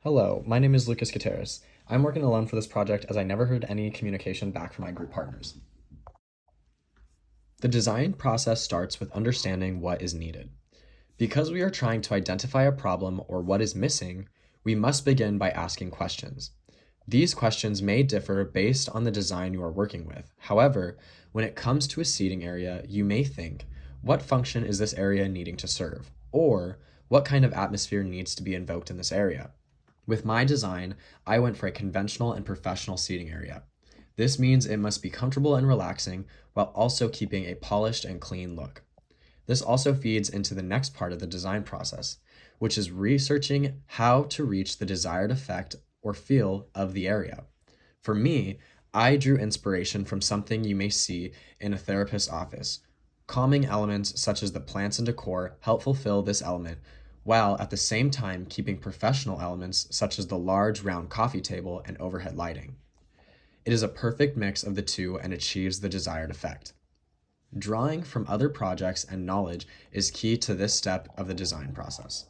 Hello, my name is Lucas Gutierrez. I'm working alone for this project as I never heard any communication back from my group partners. The design process starts with understanding what is needed. Because we are trying to identify a problem or what is missing, we must begin by asking questions. These questions may differ based on the design you are working with. However, when it comes to a seating area, you may think, what function is this area needing to serve? Or, what kind of atmosphere needs to be invoked in this area? With my design, I went for a conventional and professional seating area. This means it must be comfortable and relaxing while also keeping a polished and clean look. This also feeds into the next part of the design process, which is researching how to reach the desired effect or feel of the area. For me, I drew inspiration from something you may see in a therapist's office. Calming elements such as the plants and decor help fulfill this element, while at the same time keeping professional elements such as the large round coffee table and overhead lighting. It is a perfect mix of the two and achieves the desired effect. Drawing from other projects and knowledge is key to this step of the design process.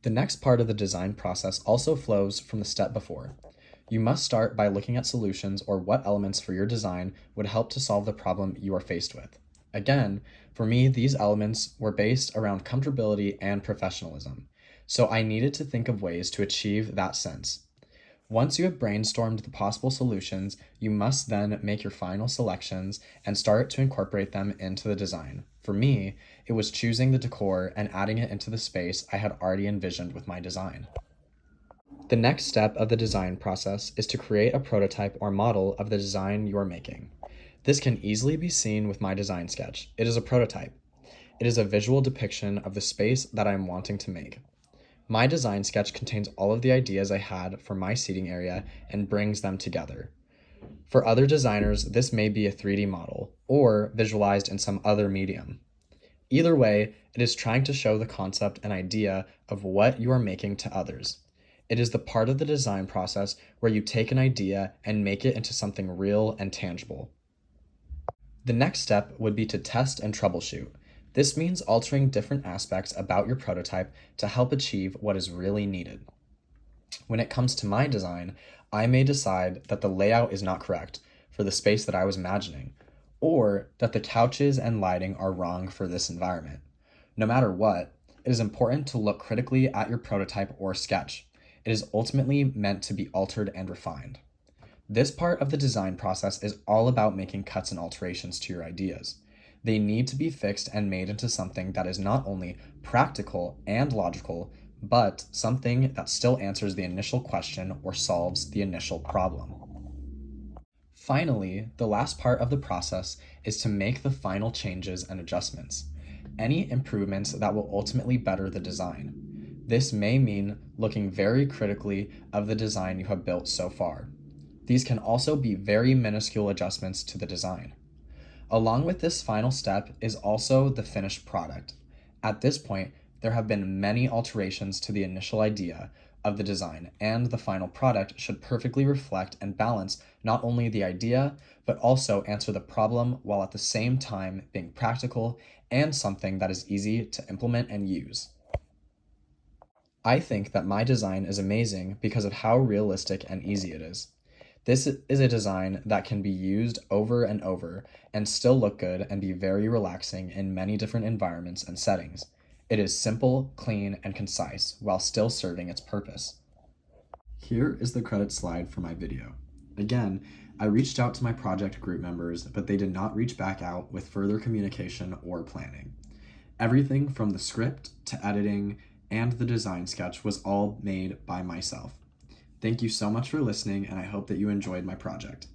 The next part of the design process also flows from the step before. You must start by looking at solutions or what elements for your design would help to solve the problem you are faced with. Again, for me, these elements were based around comfortability and professionalism, so I needed to think of ways to achieve that sense. Once you have brainstormed the possible solutions, you must then make your final selections and start to incorporate them into the design. For me, it was choosing the decor and adding it into the space I had already envisioned with my design. The next step of the design process is to create a prototype or model of the design you are making. This can easily be seen with my design sketch. It is a prototype. It is a visual depiction of the space that I am wanting to make. My design sketch contains all of the ideas I had for my seating area and brings them together. For other designers, this may be a 3D model or visualized in some other medium. Either way, it is trying to show the concept and idea of what you are making to others. It is the part of the design process where you take an idea and make it into something real and tangible. The next step would be to test and troubleshoot. This means altering different aspects about your prototype to help achieve what is really needed. When it comes to my design, I may decide that the layout is not correct for the space that I was imagining, or that the couches and lighting are wrong for this environment. No matter what, it is important to look critically at your prototype or sketch. It is ultimately meant to be altered and refined. This part of the design process is all about making cuts and alterations to your ideas. They need to be fixed and made into something that is not only practical and logical, but something that still answers the initial question or solves the initial problem. Finally, the last part of the process is to make the final changes and adjustments. Any improvements that will ultimately better the design. This may mean looking very critically of the design you have built so far. These can also be very minuscule adjustments to the design. Along with this final step is also the finished product. At this point, there have been many alterations to the initial idea of the design, and the final product should perfectly reflect and balance not only the idea, but also answer the problem while at the same time being practical and something that is easy to implement and use. I think that my design is amazing because of how realistic and easy it is. This is a design that can be used over and over and still look good and be very relaxing in many different environments and settings. It is simple, clean, and concise while still serving its purpose. Here is the credit slide for my video. Again, I reached out to my project group members, but they did not reach back out with further communication or planning. Everything from the script to editing and the design sketch was all made by myself. Thank you so much for listening, and I hope that you enjoyed my project.